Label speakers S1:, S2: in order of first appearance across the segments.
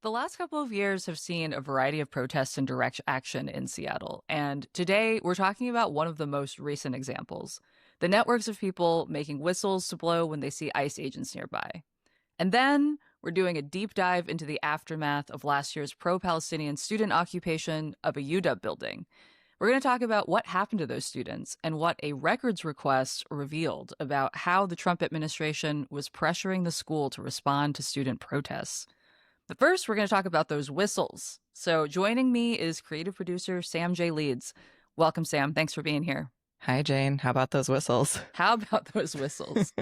S1: The last couple of years have seen a variety of protests and direct action in Seattle, and today we're talking about one of the most recent examples, the networks of people making whistles to blow when they see ICE agents nearby. And then we're doing a deep dive into the aftermath of last year's pro-Palestinian student occupation of a UW building. We're going to talk about what happened to those students and what a records request revealed about how the Trump administration was pressuring the school to respond to student protests. But first, we're going to talk about those whistles. So joining me is creative producer Sam J Leeds. Welcome, Sam. Thanks for being here.
S2: Hi, Jane. How about those whistles?
S1: How about those whistles?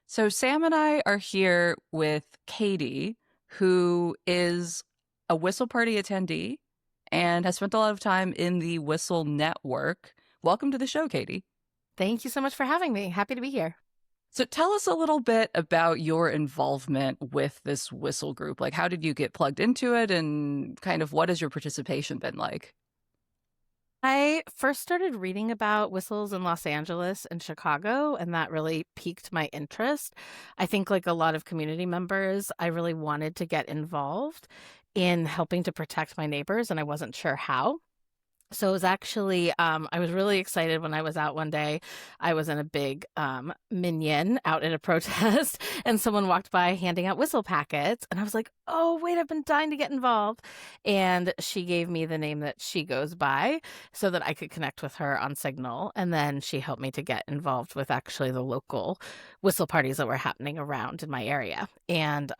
S1: So Sam and I are here with Katie, who is a Whistle Party attendee and has spent a lot of time in the Whistle Network. Welcome to the show, Katie.
S3: Thank you so much for having me. Happy to be here.
S1: So tell us a little bit about your involvement with this Whistle group. Like, how did you get plugged into it, and kind of what has your participation been like?
S3: I first started reading about whistles in Los Angeles and Chicago, and that really piqued my interest. I think, like a lot of community members, I really wanted to get involved in helping to protect my neighbors, and I wasn't sure how. So it was actually, I was really excited when I was out one day. I was in a big minion out at a protest, and someone walked by handing out whistle packets. And I was like, oh, wait, I've been dying to get involved. And she gave me the name that she goes by so that I could connect with her on Signal. And then she helped me to get involved with actually the local whistle parties that were happening around in my area. And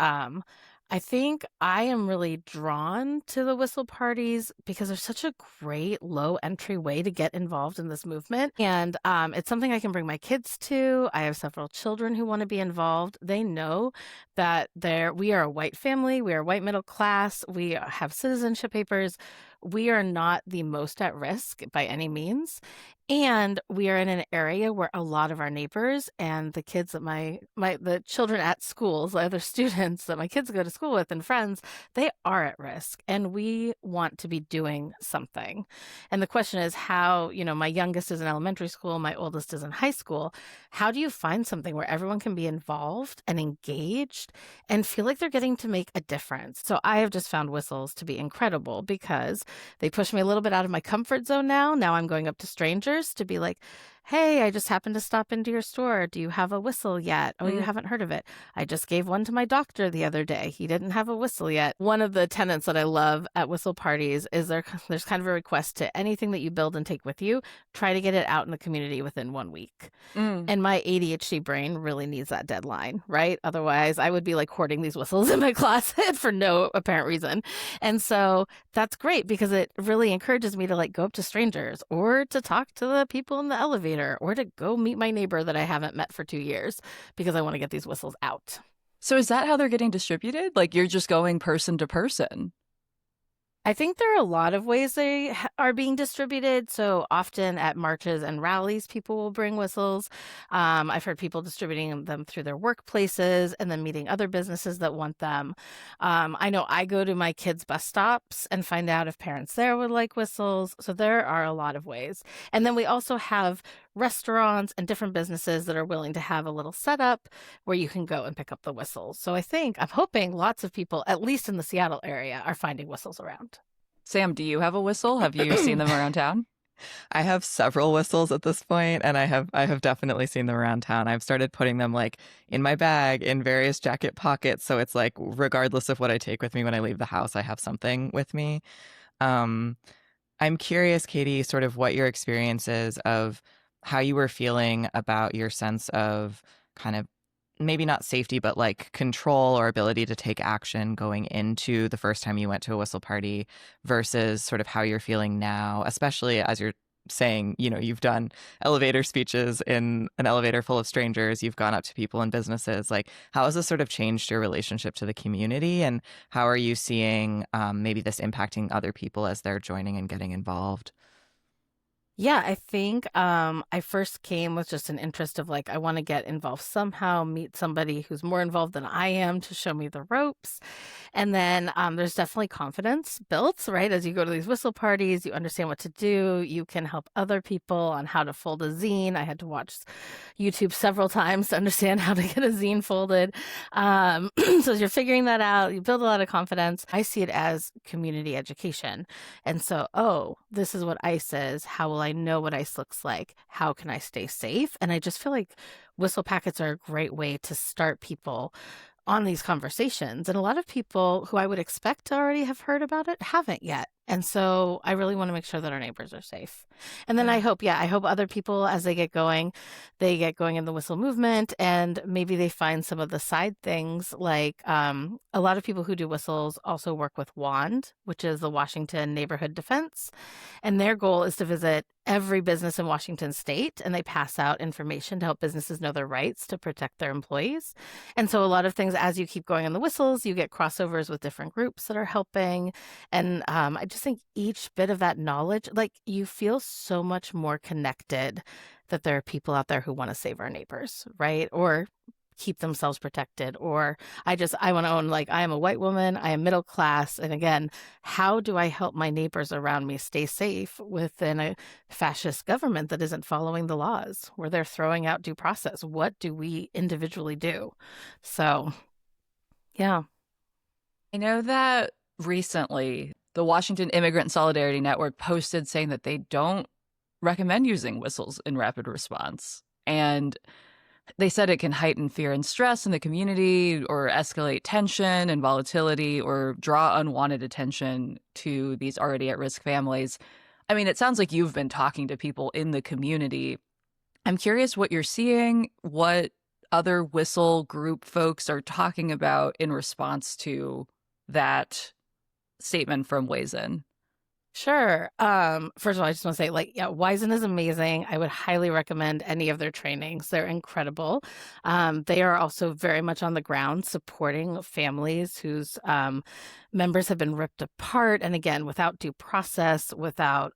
S3: I think I am really drawn to the whistle parties because they're such a great low entry way to get involved in this movement. And it's something I can bring my kids to. I have several children who want to be involved. They know that we are a white family. We are white middle class. We have citizenship papers. We are not the most at risk by any means. And we are in an area where a lot of our neighbors and the kids that the children at schools, the other students that my kids go to school with and friends, they are at risk. And we want to be doing something. And the question is how, my youngest is in elementary school, my oldest is in high school. How do you find something where everyone can be involved and engaged and feel like they're getting to make a difference? So I have just found whistles to be incredible because they push me a little bit out of my comfort zone now. Now I'm going up to strangers to be like, hey, I just happened to stop into your store. Do you have a whistle yet? Oh, you haven't heard of it. I just gave one to my doctor the other day. He didn't have a whistle yet. One of the tenets that I love at whistle parties is there's kind of a request to anything that you build and take with you, try to get it out in the community within 1 week. And my ADHD brain really needs that deadline, right? Otherwise, I would be like hoarding these whistles in my closet for no apparent reason. And so that's great because it really encourages me to like go up to strangers or to talk to the people in the elevator or to go meet my neighbor that I haven't met for 2 years because I want to get these whistles out.
S1: So is that how they're getting distributed? Like, you're just going person to person?
S3: I think there are a lot of ways they are being distributed. So often at marches and rallies, people will bring whistles. I've heard people distributing them through their workplaces and then meeting other businesses that want them. I know I go to my kids' bus stops and find out if parents there would like whistles. So there are a lot of ways. And then we also have restaurants and different businesses that are willing to have a little setup where you can go and pick up the whistles. So I'm hoping lots of people, at least in the Seattle area, are finding whistles around.
S1: Sam, do you have a whistle? Have you seen them around town?
S2: I have several whistles at this point, and I have definitely seen them around town. I've started putting them like in my bag, in various jacket pockets, so it's like regardless of what I take with me when I leave the house, I have something with me. I'm curious, Katie, sort of what your experience is of how you were feeling about your sense of kind of maybe not safety, but like control or ability to take action going into the first time you went to a whistle party versus sort of how you're feeling now, especially as you're saying, you've done elevator speeches in an elevator full of strangers, you've gone up to people in businesses. Like, how has this sort of changed your relationship to the community? And how are you seeing maybe this impacting other people as they're joining and getting involved?
S3: Yeah, I think I first came with just an interest of like, I want to get involved somehow, meet somebody who's more involved than I am to show me the ropes. And then there's definitely confidence built, right? As you go to these whistle parties, you understand what to do. You can help other people on how to fold a zine. I had to watch YouTube several times to understand how to get a zine folded. So as you're figuring that out, you build a lot of confidence. I see it as community education. And so, oh, this is what ICE is. How will I know what ICE looks like? How can I stay safe? And I just feel like whistle packets are a great way to start people on these conversations. And a lot of people who I would expect to already have heard about it haven't yet. And so I really want to make sure that our neighbors are safe. And then I hope other people, as they get going in the whistle movement, and maybe they find some of the side things, like a lot of people who do whistles also work with WAND, which is the Washington Neighborhood Defense. And their goal is to visit every business in Washington state, and they pass out information to help businesses know their rights to protect their employees. And so a lot of things, as you keep going on the whistles, you get crossovers with different groups that are helping. And I just think each bit of that knowledge, like, you feel so much more connected that there are people out there who want to save our neighbors, right? Or keep themselves protected. Or I want to own, like, I am a white woman, I am middle class. And again, how do I help my neighbors around me stay safe within a fascist government that isn't following the laws, where they're throwing out due process? What do we individually do? So, yeah.
S1: I know that recently the Washington Immigrant and Solidarity Network posted saying that they don't recommend using whistles in rapid response. And they said it can heighten fear and stress in the community, or escalate tension and volatility, or draw unwanted attention to these already at-risk families. I mean, it sounds like you've been talking to people in the community. I'm curious what you're seeing, what other whistle group folks are talking about in response to that statement from Waizen.
S3: Sure. First of all, I just want to say, Wisen is amazing. I would highly recommend any of their trainings. They're incredible. They are also very much on the ground supporting families whose members have been ripped apart. And again, without due process, without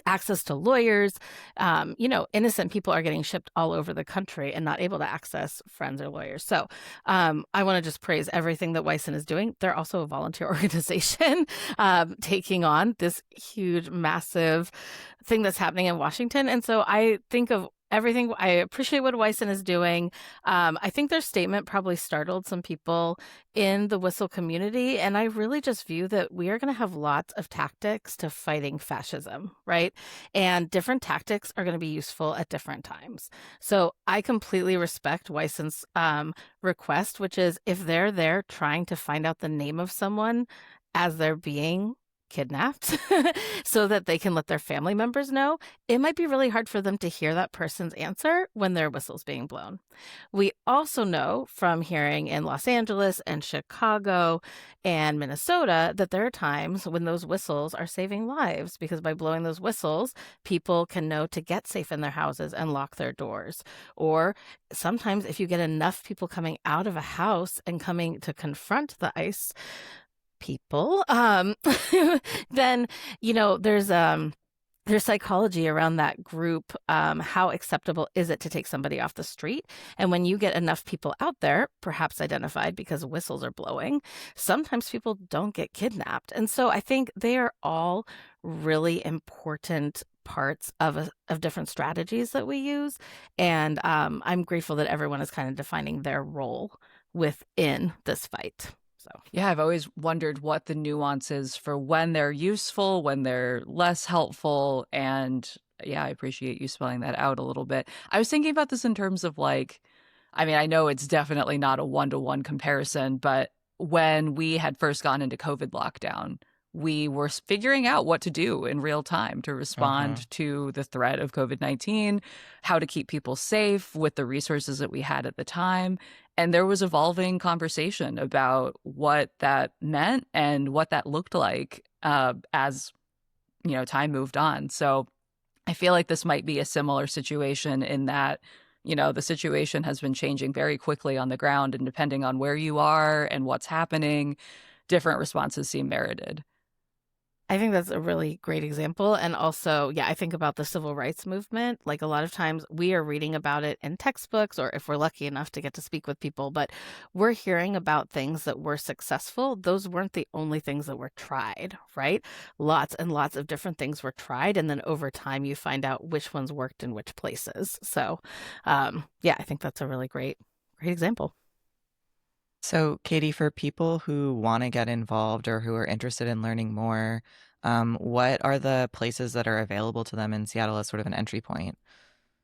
S3: access to lawyers, innocent people are getting shipped all over the country and not able to access friends or lawyers. So I want to just praise everything that Wisen is doing. They're also a volunteer organization taking on this huge, massive thing that's happening in Washington. And so I think of everything. I appreciate what Wisen is doing. I think their statement probably startled some people in the whistle community. And I really just view that we are going to have lots of tactics to fighting fascism, right? And different tactics are going to be useful at different times. So I completely respect Wisen's request, which is, if they're there trying to find out the name of someone as they're being kidnapped so that they can let their family members know, it might be really hard for them to hear that person's answer when their whistle's being blown. We also know from hearing in Los Angeles and Chicago and Minnesota that there are times when those whistles are saving lives, because by blowing those whistles, people can know to get safe in their houses and lock their doors. Or sometimes if you get enough people coming out of a house and coming to confront the ICE people, then, there's psychology around that group. How acceptable is it to take somebody off the street? And when you get enough people out there, perhaps identified because whistles are blowing, sometimes people don't get kidnapped. And so I think they are all really important parts of different strategies that we use. And I'm grateful that everyone is kind of defining their role within this fight. So,
S1: yeah, I've always wondered what the nuance is for when they're useful, when they're less helpful. And yeah, I appreciate you spelling that out a little bit. I was thinking about this in terms of, like, I mean, I know it's definitely not a one-to-one comparison, but when we had first gone into COVID lockdown, we were figuring out what to do in real time to respond to the threat of COVID-19, how to keep people safe with the resources that we had at the time. And there was evolving conversation about what that meant and what that looked like as, time moved on. So I feel like this might be a similar situation in that, the situation has been changing very quickly on the ground, and depending on where you are and what's happening, different responses seem merited.
S3: I think that's a really great example. And also, yeah, I think about the civil rights movement. Like a lot of times we are reading about it in textbooks, or if we're lucky enough to get to speak with people, but we're hearing about things that were successful. Those weren't the only things that were tried, right? Lots and lots of different things were tried. And then over time, you find out which ones worked in which places. So, yeah, I think that's a really great example.
S2: So, Katie, for people who want to get involved or who are interested in learning more, what are the places that are available to them in Seattle as sort of an entry point?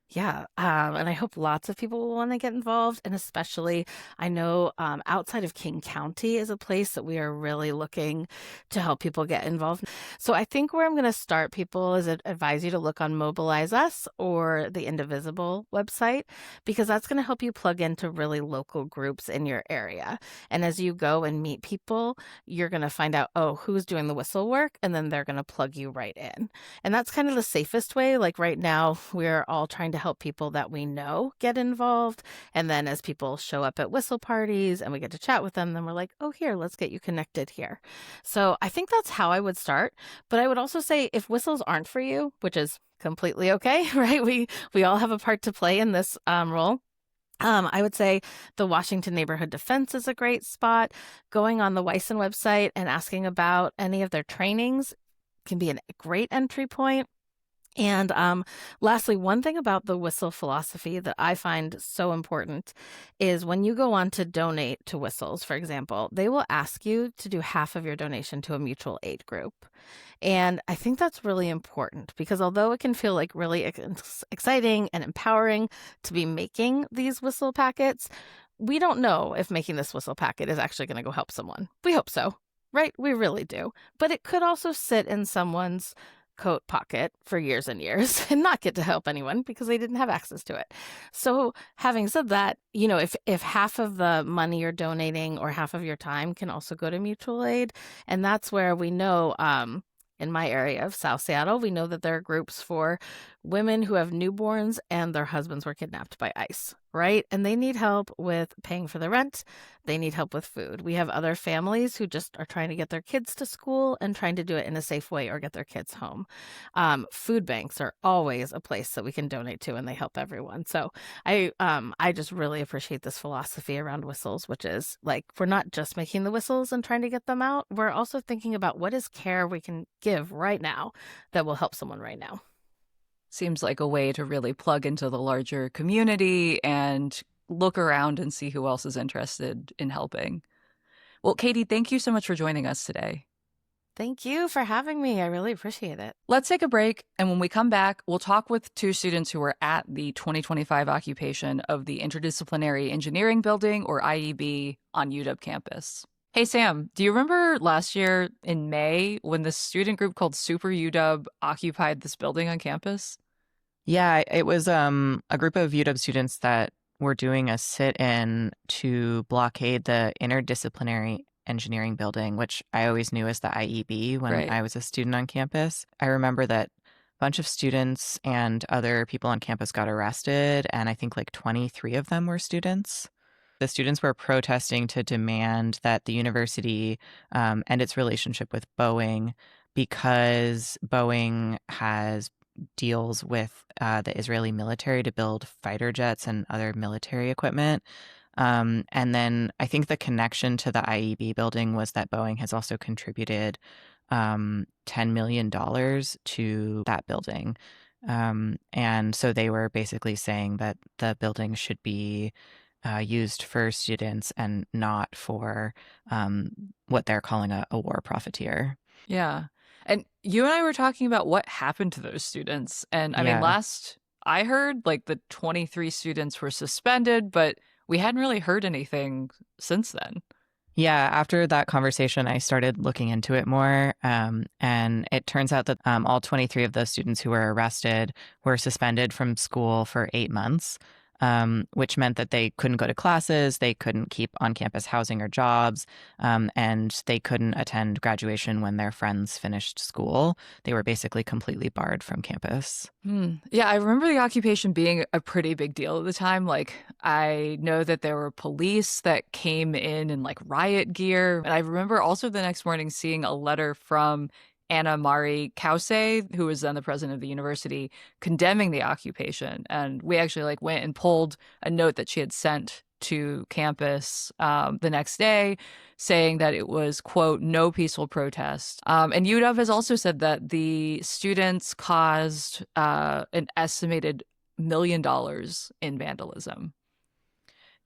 S3: Yeah, and I hope lots of people will want to get involved. And especially, I know outside of King County is a place that we are really looking to help people get involved. So I think where I'm going to start people is advise you to look on Mobilize Us or the Indivisible website, because that's going to help you plug into really local groups in your area. And as you go and meet people, you're going to find out, oh, who's doing the whistle work, and then they're going to plug you right in. And that's kind of the safest way. Like right now, we're all trying to help people that we know get involved. And then as people show up at whistle parties and we get to chat with them, then we're like, oh, here, let's get you connected here. So I think that's how I would start. But I would also say if whistles aren't for you, which is completely okay, right? We all have a part to play in this role. I would say the Washington Neighborhood Defense is a great spot. Going on the Wyson website and asking about any of their trainings can be a great entry point. And lastly, one thing about the whistle philosophy that I find so important is when you go on to donate to whistles, for example, they will ask you to do half of your donation to a mutual aid group. And I think that's really important because although it can feel like really exciting and empowering to be making these whistle packets, we don't know if making this whistle packet is actually going to go help someone. We hope so, right? We really do. But it could also sit in someone's coat pocket for years and years and not get to help anyone because they didn't have access to it. So having said that, if half of the money you're donating or half of your time can also go to mutual aid, and that's where we know in my area of South Seattle, we know that there are groups for women who have newborns and their husbands were kidnapped by ICE, right? And they need help with paying for the rent. They need help with food. We have other families who just are trying to get their kids to school and trying to do it in a safe way or get their kids home. Food banks are always a place that we can donate to, and they help everyone. So I just really appreciate this philosophy around whistles, which is like we're not just making the whistles and trying to get them out. We're also thinking about what is care we can give right now that will help someone right now.
S1: Seems like a way to really plug into the larger community and look around and see who else is interested in helping. Well, Katie, thank you so much for joining us today.
S3: Thank you for having me. I really appreciate it.
S1: Let's take a break, and when we come back, we'll talk with two students who were at the 2025 occupation of the Interdisciplinary Engineering Building, or IEB, on UW campus. Hey, Sam, do you remember last year in May when this student group called Super UW occupied this building on campus?
S2: Yeah, it was a group of UW students that were doing a sit-in to blockade the Interdisciplinary Engineering Building, which I always knew as the IEB when
S1: Right.
S2: I was a student on campus. I remember that a bunch of students and other people on campus got arrested, and I think like 23 of them were students. The students were protesting to demand that the university end its relationship with Boeing because Boeing has deals with the Israeli military to build fighter jets and other military equipment. And then I think the connection to the IEB building was that Boeing has also contributed $10 million to that building. And so they were basically saying that the building should be used for students and not for what they're calling a war profiteer.
S1: Yeah. And you and I were talking about what happened to those students. And I mean,
S2: Yeah.
S1: last I heard, like the 23 students were suspended, but we hadn't really heard anything since then.
S2: Yeah, after that conversation, I started looking into it more. And it turns out that all 23 of those students who were arrested were suspended from school for 8 months, which meant that they couldn't go to classes, they couldn't keep on-campus housing or jobs, and they couldn't attend graduation when their friends finished school. They were basically completely barred from campus.
S1: Yeah, I remember the occupation being a pretty big deal at the time. Like, I know that there were police that came in like riot gear. And I remember also the next morning seeing a letter from Anna Mari Kause, who was then the president of the university, condemning the occupation. And we actually went and pulled a note that she had sent to campus the next day saying that it was, quote, no peaceful protest. And UW has also said that the students caused an estimated $1 million in vandalism.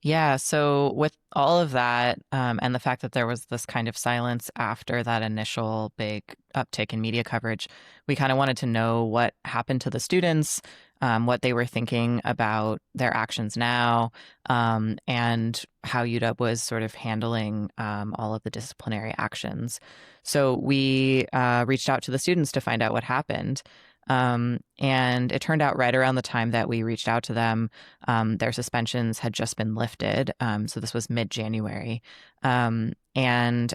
S2: Yeah, so with all of that, and the fact that there was this kind of silence after that initial big uptick in media coverage, we kind of wanted to know what happened to the students, what they were thinking about their actions now, and how UW was sort of handling all of the disciplinary actions. So we reached out to the students to find out what happened. And it turned out right around the time that we reached out to them, their suspensions had just been lifted. So this was mid-January. And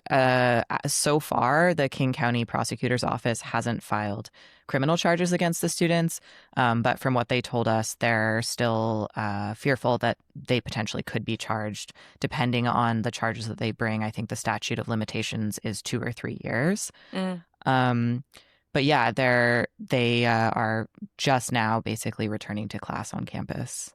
S2: so far, the King County Prosecutor's Office hasn't filed criminal charges against the students. But from what they told us, they're still fearful that they potentially could be charged, depending on the charges that they bring. I think the statute of limitations is 2 or 3 years. But yeah, they are just now basically returning to class on campus.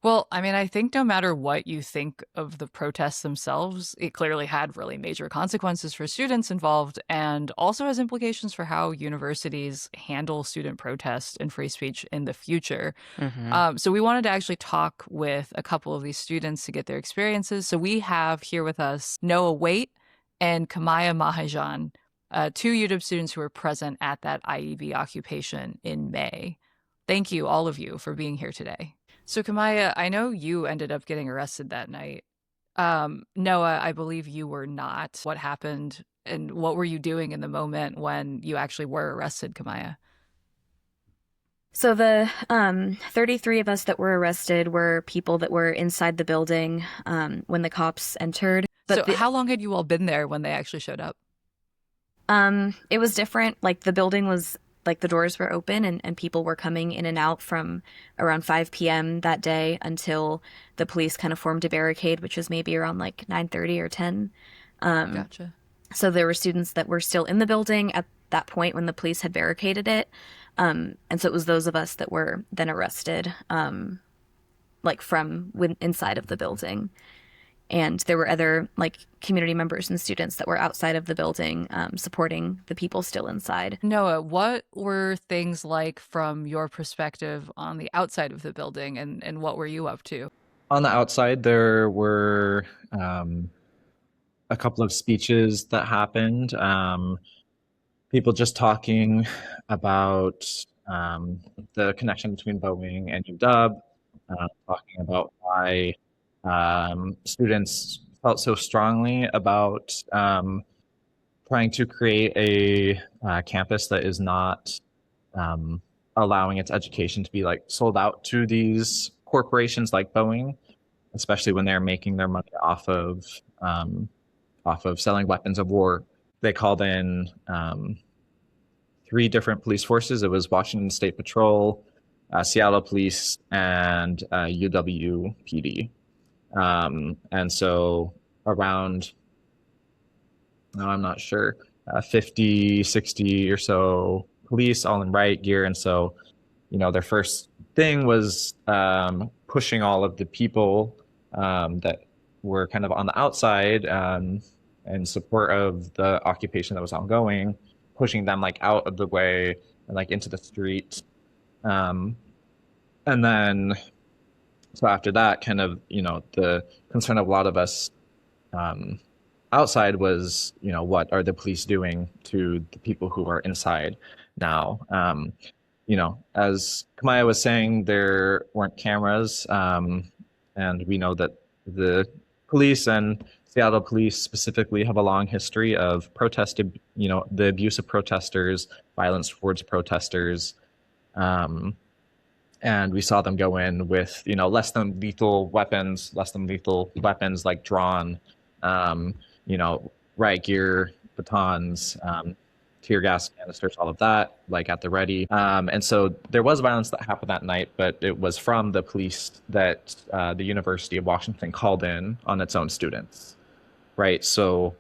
S1: Well, I mean, I think no matter what you think of the protests themselves, it clearly had really major consequences for students involved and also has implications for how universities handle student protest and free speech in the future. So we wanted to actually talk with a couple of these students to get their experiences. So we have here with us Noah Waite and Kamaya Mahajan, 2 UW students who were present at that IEB occupation in May. Thank you, all of you, for being here today. So, Kamaya, I know you ended up getting arrested that night. Noah, I believe you were not. What happened and what were you doing in the moment when you actually were arrested, Kamaya?
S4: So the 33 of us that were arrested were people that were inside the building when the cops entered.
S1: But how long had you all been there when they actually showed up?
S4: It was different. Like the building was the doors were open and people were coming in and out from around 5 p.m. that day until the police kind of formed a barricade, which was maybe around 9:30 or 10.
S1: Gotcha.
S4: So there were students that were still in the building at that point when the police had barricaded it. And so it was those of us that were then arrested, from inside of the building. And there were other community members and students that were outside of the building supporting the people still inside.
S1: Noah, what were things like from your perspective on the outside of the building and what were you up to?
S5: On the outside, there were a couple of speeches that happened. People just talking about the connection between Boeing and UW, talking about why students felt so strongly about trying to create a campus that is not allowing its education to be sold out to these corporations like Boeing, especially when they're making their money off of selling weapons of war. They called in 3 different police forces. It was Washington State Patrol, Seattle Police, and UW PD. And so around, I'm not sure, 50, 60 or so police all in riot gear. And so, their first thing was pushing all of the people that were kind of on the outside in support of the occupation that was ongoing, pushing them out of the way and into the street. And then so after that, kind of, the concern of a lot of us outside was, what are the police doing to the people who are inside now? As Kamaya was saying, there weren't cameras, and we know that the police and Seattle police specifically have a long history of the abuse of protesters, violence towards protesters. And we saw them go in with, less than lethal weapons like drawn, riot gear, batons, tear gas canisters, all of that, at the ready. And so there was violence that happened that night, but it was from the police that the University of Washington called in on its own students, right? So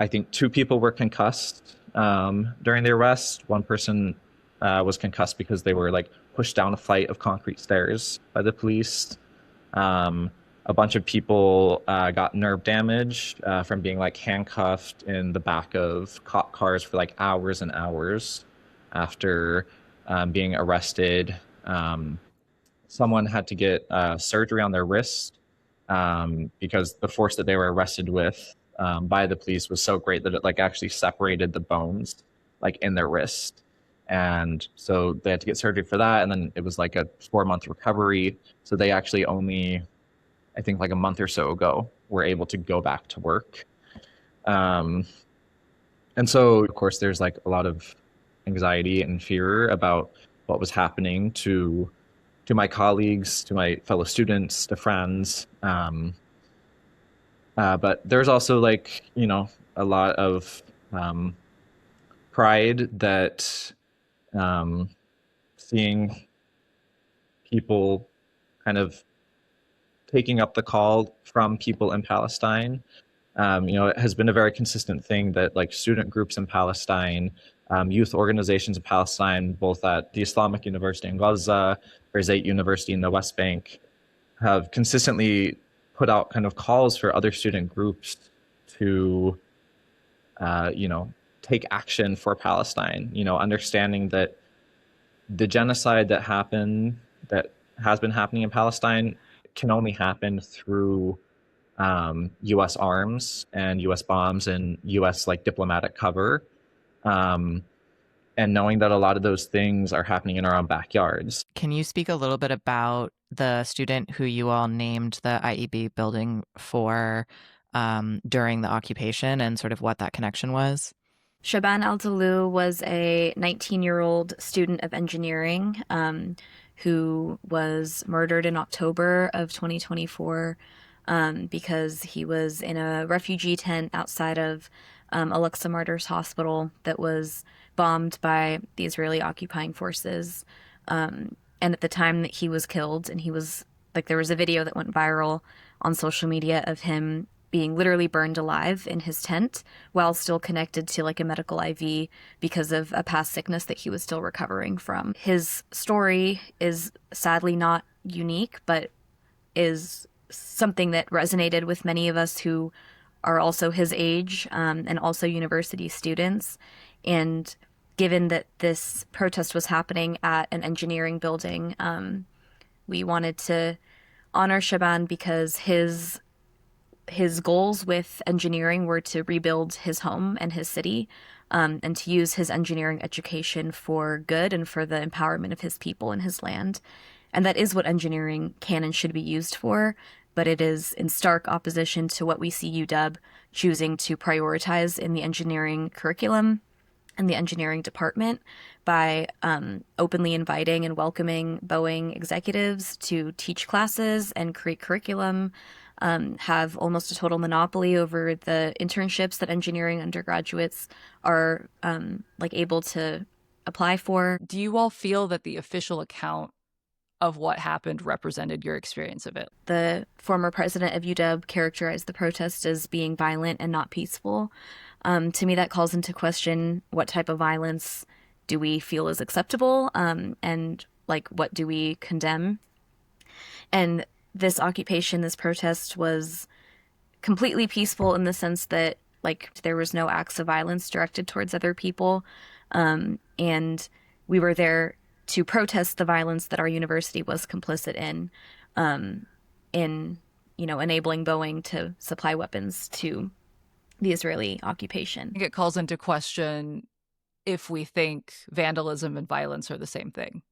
S5: I think 2 people were concussed during the arrest. One person was concussed because they were like pushed down a flight of concrete stairs by the police. Um, a bunch of people got nerve damage from being like handcuffed in the back of cop cars for like hours and hours after being arrested. Someone had to get surgery on their wrist because the force that they were arrested with by the police was so great that it like actually separated the bones like in their wrist. And so they had to get surgery for that. And then it was like a 4-month recovery. So they actually only, I think like a month or so ago, were able to go back to work. And so, of course, there's like a lot of anxiety and fear about what was happening to my colleagues, to my fellow students, to friends. But there's also like, a lot of pride that seeing people kind of taking up the call from people in Palestine. It has been a very consistent thing that like student groups in Palestine, youth organizations in Palestine, both at the Islamic University in Gaza, Birzeit University in the West Bank, have consistently put out kind of calls for other student groups to, take action for Palestine, understanding that the genocide that has been happening in Palestine can only happen through U.S. arms and U.S. bombs and U.S. like diplomatic cover, and knowing that a lot of those things are happening in our own backyards.
S2: Can you speak a little bit about the student who you all named the IEB building for during the occupation and sort of what that connection was?
S4: Shaban Al-Talou was a 19-year-old student of engineering who was murdered in October of 2024 because he was in a refugee tent outside of Al-Aqsa Martyrs Hospital that was bombed by the Israeli occupying forces. And at the time that he was killed, and he was like, there was a video that went viral on social media of him being literally burned alive in his tent while still connected to like a medical IV because of a past sickness that he was still recovering from. His story is sadly not unique, but is something that resonated with many of us who are also his age and also university students. And given that this protest was happening at an engineering building, we wanted to honor Shaban because his goals with engineering were to rebuild his home and his city, and to use his engineering education for good and for the empowerment of his people and his land. And that is what engineering can and should be used for, but it is in stark opposition to what we see UW choosing to prioritize in the engineering curriculum and the engineering department by openly inviting and welcoming Boeing executives to teach classes and create curriculum, have almost a total monopoly over the internships that engineering undergraduates are able to apply for.
S1: Do you all feel that the official account of what happened represented your experience of it?
S4: The former president of UW characterized the protest as being violent and not peaceful. To me, that calls into question what type of violence do we feel is acceptable, and what do we condemn? And this occupation, this protest was completely peaceful in the sense that there was no acts of violence directed towards other people. And we were there to protest the violence that our university was complicit in enabling Boeing to supply weapons to the Israeli occupation.
S1: I think it calls into question if we think vandalism and violence are the same thing.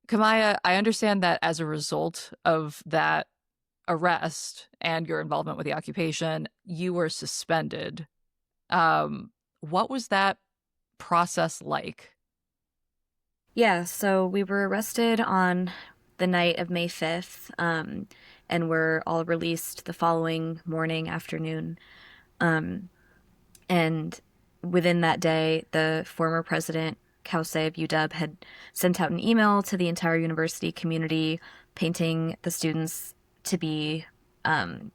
S1: Kamaya, I understand that as a result of that arrest and your involvement with the occupation, you were suspended. What was that process like?
S4: Yeah, so we were arrested on the night of May 5th, and were all released the following morning, afternoon. And within that day, the former president, Kause of UW, had sent out an email to the entire university community painting the students to be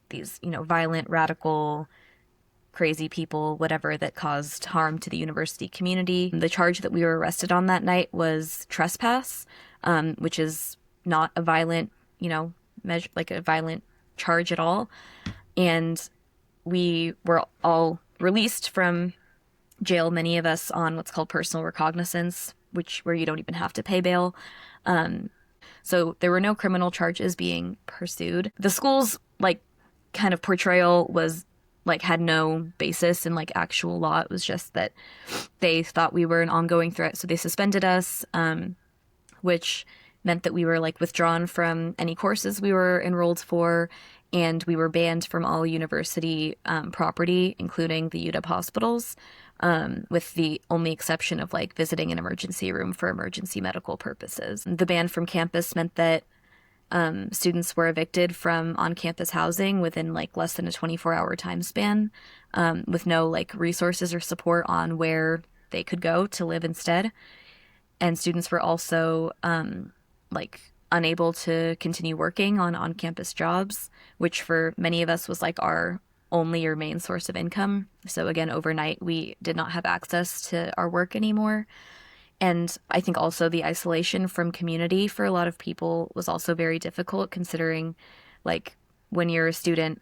S4: these, violent, radical crazy people, whatever, that caused harm to the university community. The charge that we were arrested on that night was trespass, which is not a violent, measure, like a violent charge at all. And we were all released from jail, many of us on what's called personal recognizance, where you don't even have to pay bail. So there were no criminal charges being pursued. The school's kind of portrayal was had no basis in actual law. It was just that they thought we were an ongoing threat, so they suspended us, which meant that we were withdrawn from any courses we were enrolled for, and we were banned from all university property, including the UW hospitals, with the only exception of visiting an emergency room for emergency medical purposes. The ban from campus meant that students were evicted from on-campus housing within less than a 24-hour time span, with no resources or support on where they could go to live instead. And students were also unable to continue working on on-campus jobs, which for many of us was our only or main source of income. So again, overnight, we did not have access to our work anymore. And I think also the isolation from community for a lot of people was also very difficult, considering when you're a student,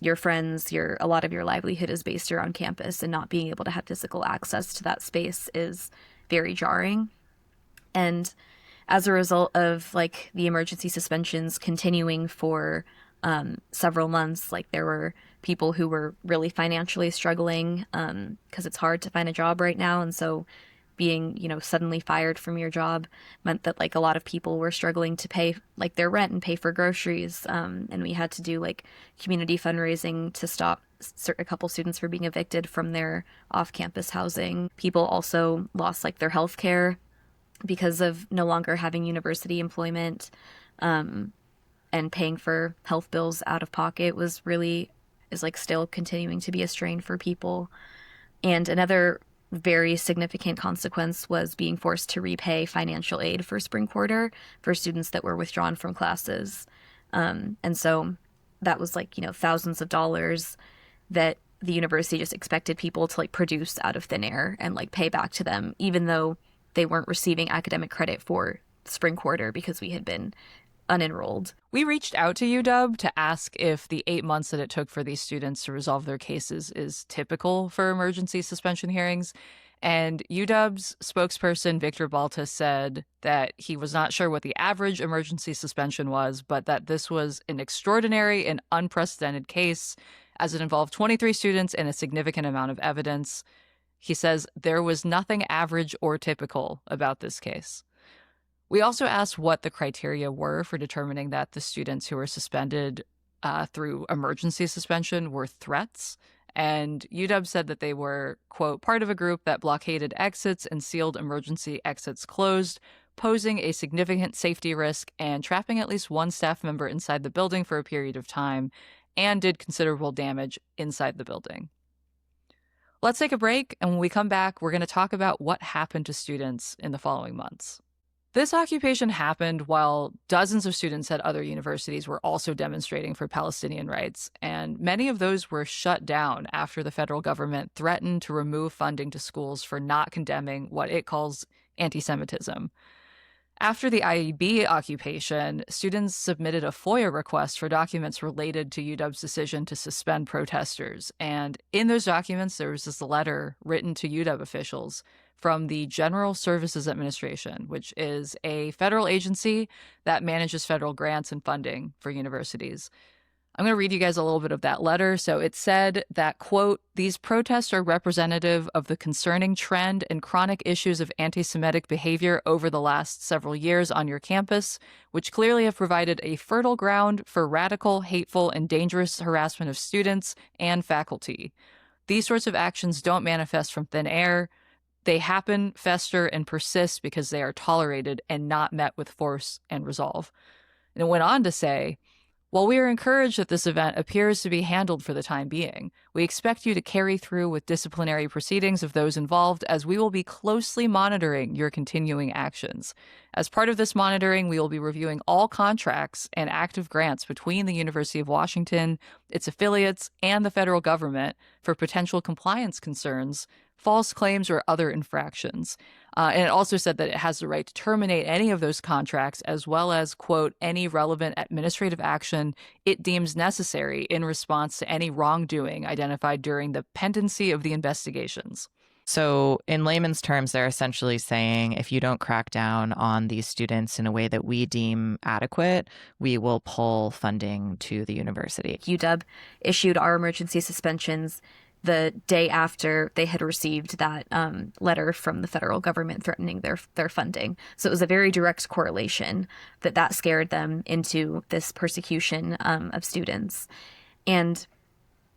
S4: your friends, a lot of your livelihood is based around campus, and not being able to have physical access to that space is very jarring. And as a result of the emergency suspensions continuing for several months, there were people who were really financially struggling because it's hard to find a job right now. And so being, suddenly fired from your job meant that a lot of people were struggling to pay their rent and pay for groceries. And we had to do community fundraising to stop a couple students from being evicted from their off-campus housing. People also lost their health care because of no longer having university employment, and paying for health bills out of pocket is still continuing to be a strain for people. And another very significant consequence was being forced to repay financial aid for spring quarter for students that were withdrawn from classes. And so that was thousands of dollars that the university just expected people to produce out of thin air and pay back to them, even though they weren't receiving academic credit for spring quarter because we had been unenrolled.
S1: We reached out to UW to ask if the 8 months that it took for these students to resolve their cases is typical for emergency suspension hearings. And UW's spokesperson, Victor Balta, said that he was not sure what the average emergency suspension was, but that this was an extraordinary and unprecedented case, as it involved 23 students and a significant amount of evidence. He says there was nothing average or typical about this case. We also asked what the criteria were for determining that the students who were suspended through emergency suspension were threats. And UW said that they were, quote, part of a group that blockaded exits and sealed emergency exits closed, posing a significant safety risk and trapping at least one staff member inside the building for a period of time, and did considerable damage inside the building. Let's take a break, and when we come back, we're going to talk about what happened to students in the following months. This occupation happened while dozens of students at other universities were also demonstrating for Palestinian rights, and many of those were shut down after the federal government threatened to remove funding to schools for not condemning what it calls anti-Semitism. After the IEB occupation, students submitted a FOIA request for documents related to UW's decision to suspend protesters, and in those documents there was this letter written to UW officials from the General Services Administration, which is a federal agency that manages federal grants and funding for universities. I'm going to read you guys a little bit of that letter. So it said that, quote, "These protests are representative of the concerning trend and chronic issues of anti-Semitic behavior over the last several years on your campus, which clearly have provided a fertile ground for radical, hateful, and dangerous harassment of students and faculty. These sorts of actions don't manifest from thin air. They happen, fester, and persist because they are tolerated and not met with force and resolve." And it went on to say, While we are encouraged that this event appears to be handled for the time being, we expect you to carry through with disciplinary proceedings of those involved, as we will be closely monitoring your continuing actions. As part of this monitoring, we will be reviewing all contracts and active grants between the University of Washington, its affiliates, and the federal government for potential compliance concerns, false claims, or other infractions. And it also said that it has the right to terminate any of those contracts, as well as, quote, any relevant administrative action it deems necessary in response to any wrongdoing identified during the pendency of the investigations.
S2: So, in layman's terms, they're essentially saying if you don't crack down on these students in a way that we deem adequate, we will pull funding to the university.
S4: UW issued our emergency suspensions the day after they had received that letter from the federal government threatening their funding. So it was a very direct correlation that scared them into this persecution of students. And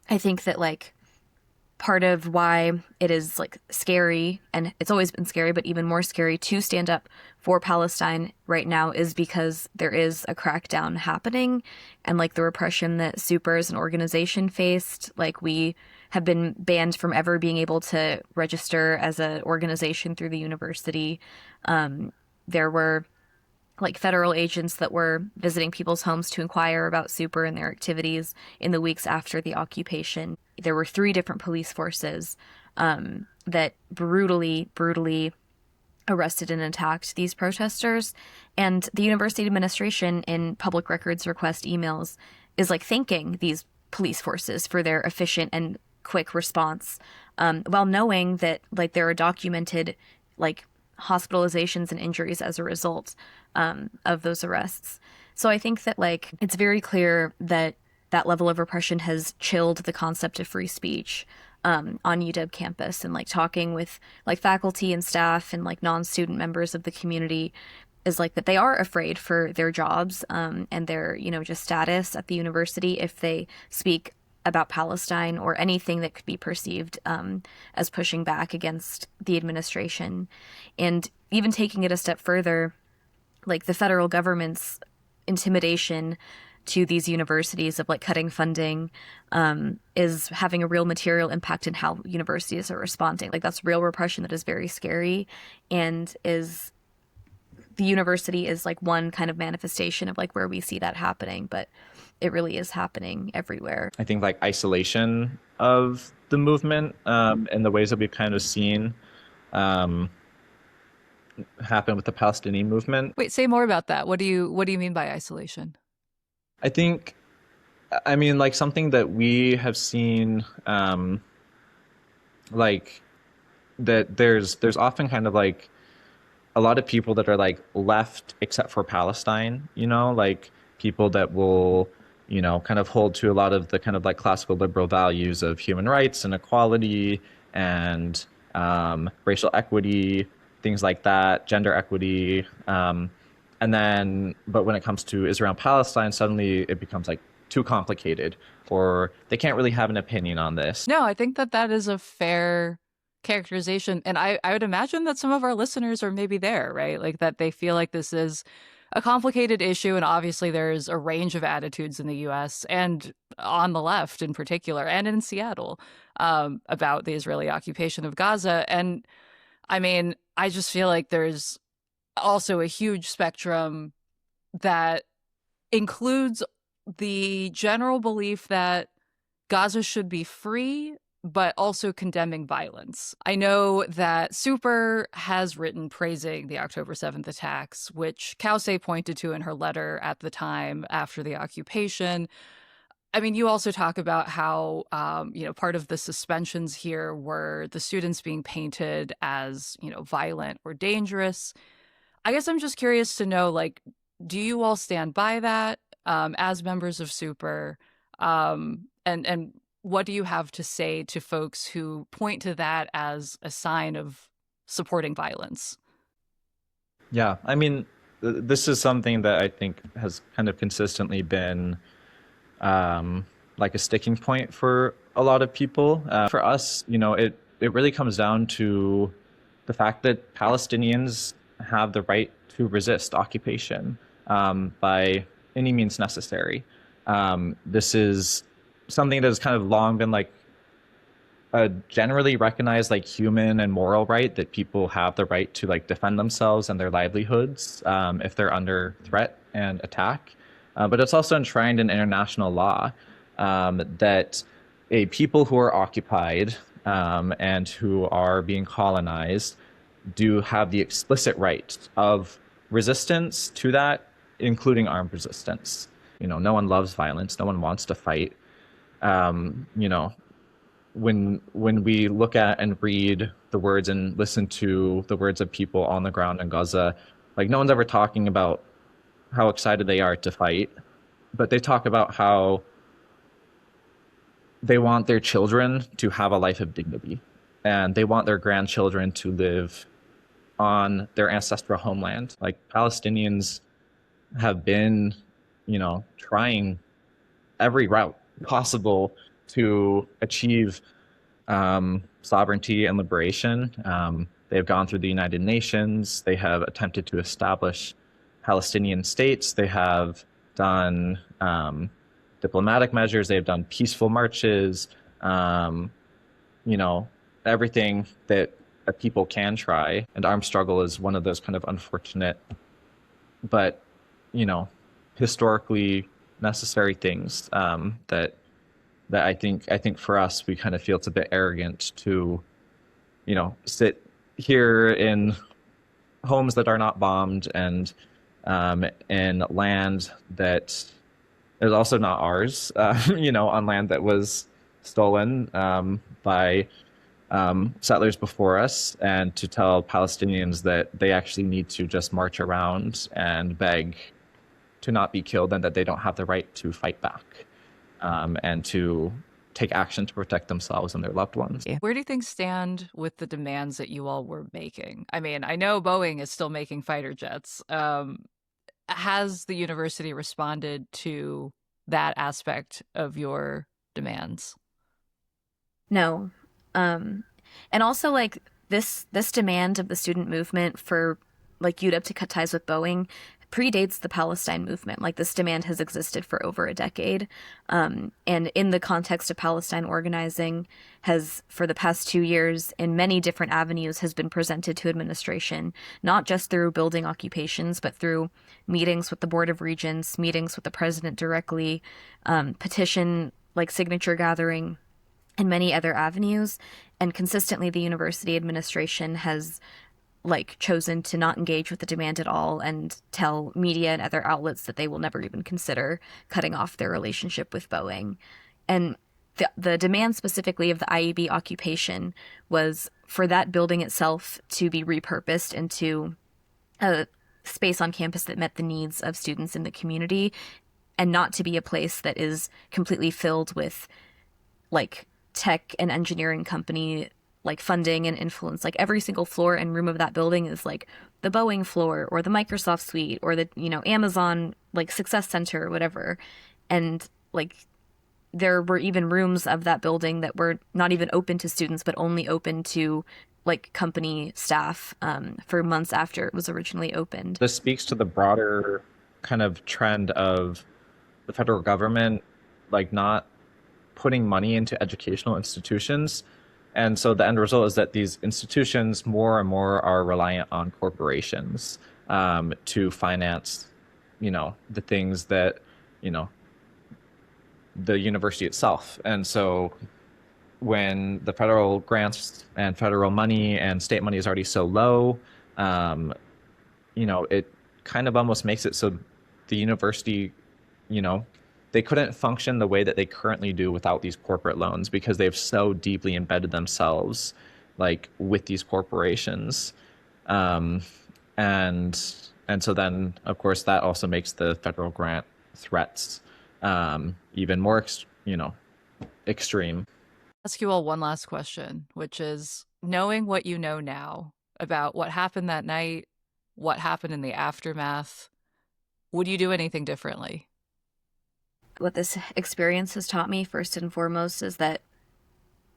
S4: I think that, like, part of why it is, like, scary, and it's always been scary, but even more scary to stand up for Palestine right now, is because there is a crackdown happening, and, like, the repression that Super as an organization faced, like, we have been banned from ever being able to register as an organization through the university. There were, like, federal agents that were visiting people's homes to inquire about Super and their activities in the weeks after the occupation. There were 3 different police forces that brutally arrested and attacked these protesters. And the university administration, in public records request emails, is, like, thanking these police forces for their efficient and quick response, while knowing that, like, there are documented, like, hospitalizations and injuries as a result of those arrests. So I think that, like, it's very clear that that level of repression has chilled the concept of free speech on UW campus. And, like, talking with, like, faculty and staff and, like, non-student members of the community is, like, that they are afraid for their jobs and their, you know, just status at the university if they speak about Palestine or anything that could be perceived as pushing back against the administration. And even taking it a step further, like, the federal government's intimidation to these universities of, like, cutting funding is having a real material impact in how universities are responding. Like, that's real repression that is very scary, and is the university is, like, one kind of manifestation of, like, where we see that happening, but it really is happening everywhere.
S5: I think, like, isolation of the movement and the ways that we've kind of seen happen with the Palestinian movement.
S1: Wait, say more about that. What do you mean by isolation?
S5: I think, I mean, like, something that we have seen, like, that there's often kind of, like, a lot of people that are, like, left except for Palestine, you know, like, people that will, you know, kind of hold to a lot of the kind of, like, classical liberal values of human rights and equality and racial equity, things like that, gender equity. And then, but when it comes to Israel and Palestine, suddenly it becomes, like, too complicated, or they can't really have an opinion on this.
S1: No, I think that is a fair characterization. And I would imagine that some of our listeners are maybe there, right? Like, that they feel like this is a complicated issue. And obviously there's a range of attitudes in the US and on the left in particular, and in Seattle, about the Israeli occupation of Gaza. And I mean, I just feel like there's also a huge spectrum that includes the general belief that Gaza should be free, but also condemning violence. I know that Super has written praising the October 7th attacks, which Kause pointed to in her letter at the time after the occupation. I mean, you also talk about how, you know, part of the suspensions here were the students being painted as, you know, violent or dangerous. I guess I'm just curious to know, like, do you all stand by that as members of Super? And what do you have to say to folks who point to that as a sign of supporting violence?
S5: Yeah, I mean, this is something that I think has kind of consistently been like a sticking point for a lot of people. For us, you know, it really comes down to the fact that Palestinians have the right to resist occupation by any means necessary. This is something that has kind of long been like a generally recognized like human and moral right, that people have the right to like defend themselves and their livelihoods if they're under threat and attack. But it's also enshrined in international law that a people who are occupied and who are being colonized do have the explicit right of resistance to that, including armed resistance. No one loves violence. No one wants to fight. You know, when we look at and read the words and listen to the words of people on the ground in Gaza, like no one's ever talking about how excited they are to fight, but they talk about how they want their children to have a life of dignity, and they want their grandchildren to live on their ancestral homeland. Like Palestinians have been, trying every route possible to achieve sovereignty and liberation. They've gone through the United Nations. They have attempted to establish Palestinian states. They have done diplomatic measures. They've done peaceful marches. Everything that a people can try. And armed struggle is one of those kind of unfortunate, but historically necessary things that I think for us, we kind of feel it's a bit arrogant to, sit here in homes that are not bombed and in land that is also not ours, on land that was stolen by settlers before us, and to tell Palestinians that they actually need to just march around and beg to not be killed, and that they don't have the right to fight back and to take action to protect themselves and their loved ones.
S1: Where do things stand with the demands that you all were making? I mean, I know Boeing is still making fighter jets. Has the university responded to that aspect of your demands?
S4: No. And also like this demand of the student movement for like UW to cut ties with Boeing predates the Palestine movement. Like this demand has existed for over a decade. And in the context of Palestine organizing has, for the past 2 years, in many different avenues, has been presented to administration, not just through building occupations, but through meetings with the Board of Regents, meetings with the president directly, petition, like signature gathering, and many other avenues. And consistently, the university administration has chosen to not engage with the demand at all and tell media and other outlets that they will never even consider cutting off their relationship with Boeing. And the demand specifically of the IEB occupation was for that building itself to be repurposed into a space on campus that met the needs of students in the community, and not to be a place that is completely filled with tech and engineering company funding and influence. Every single floor and room of that building is the Boeing floor or the Microsoft suite or the Amazon Success Center or whatever. And there were even rooms of that building that were not even open to students, but only open to company staff for months after it was originally opened.
S5: This speaks to the broader kind of trend of the federal government not putting money into educational institutions. And so the end result is that these institutions more and more are reliant on corporations to finance, the things that, the university itself. And so when the federal grants and federal money and state money is already so low, it kind of almost makes it so the university, they couldn't function the way that they currently do without these corporate loans, because they've so deeply embedded themselves with these corporations. And so then, of course, that also makes the federal grant threats even more, extreme.
S1: Ask you all one last question, which is, knowing what you know now about what happened that night, what happened in the aftermath, would you do anything differently?
S4: What this experience has taught me, first and foremost, is that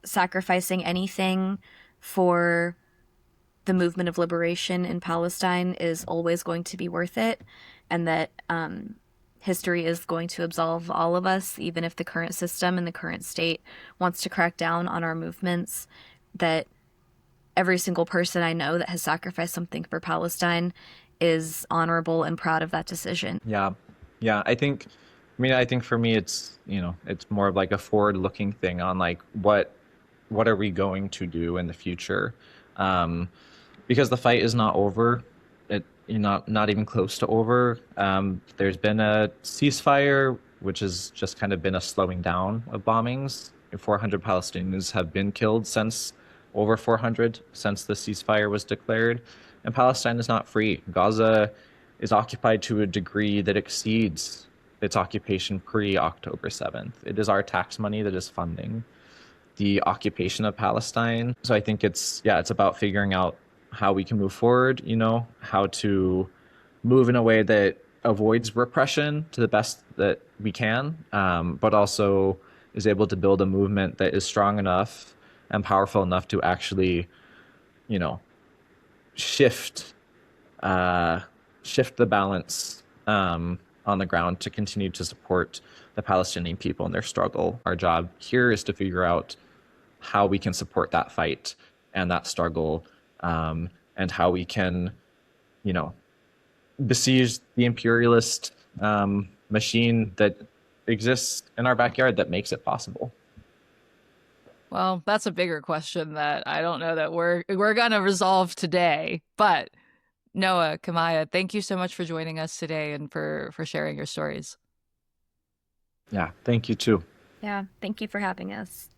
S4: sacrificing anything for the movement of liberation in Palestine is always going to be worth it, and that history is going to absolve all of us, even if the current system and the current state wants to crack down on our movements, that every single person I know that has sacrificed something for Palestine is honorable and proud of that decision.
S5: Yeah. I think for me, it's, it's more of like a forward-looking thing on like what are we going to do in the future, because the fight is not over. Not even close to over. There's been a ceasefire, which has just kind of been a slowing down of bombings. 400 Palestinians have been killed over 400 since the ceasefire was declared, and Palestine is not free. Gaza is occupied to a degree that exceeds its occupation pre-October 7th. It is our tax money that is funding the occupation of Palestine. So I think it's about figuring out how we can move forward, how to move in a way that avoids repression to the best that we can, but also is able to build a movement that is strong enough and powerful enough to actually, shift the balance on the ground to continue to support the Palestinian people in their struggle. Our job here is to figure out how we can support that fight and that struggle, and how we can, besiege the imperialist machine that exists in our backyard that makes it possible.
S1: Well, that's a bigger question that I don't know that we're going to resolve today. But Noah, Kamaya, thank you so much for joining us today and for sharing your stories.
S5: Yeah, thank you too.
S4: Yeah, thank you for having us.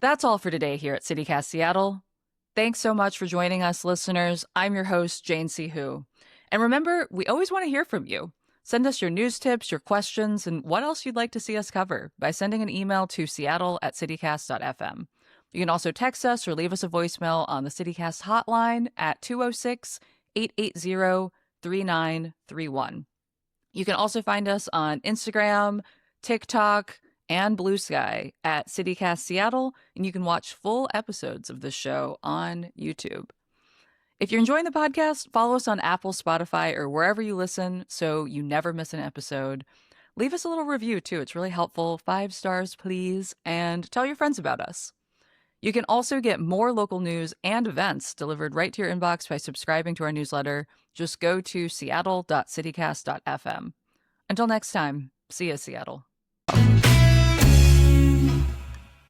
S1: That's all for today here at CityCast Seattle. Thanks so much for joining us, listeners. I'm your host, Jane C. Hu. And remember, we always want to hear from you. Send us your news tips, your questions, and what else you'd like to see us cover by sending an email to seattle@citycast.fm. You can also text us or leave us a voicemail on the CityCast hotline at 206-880-3931. You can also find us on Instagram, TikTok, and Blue Sky at CityCast Seattle, and you can watch full episodes of the show on YouTube. If you're enjoying the podcast, follow us on Apple, Spotify, or wherever you listen so you never miss an episode. Leave us a little review, too. It's really helpful. 5 stars, please. And tell your friends about us. You can also get more local news and events delivered right to your inbox by subscribing to our newsletter. Just go to seattle.citycast.fm. Until next time, see ya, Seattle.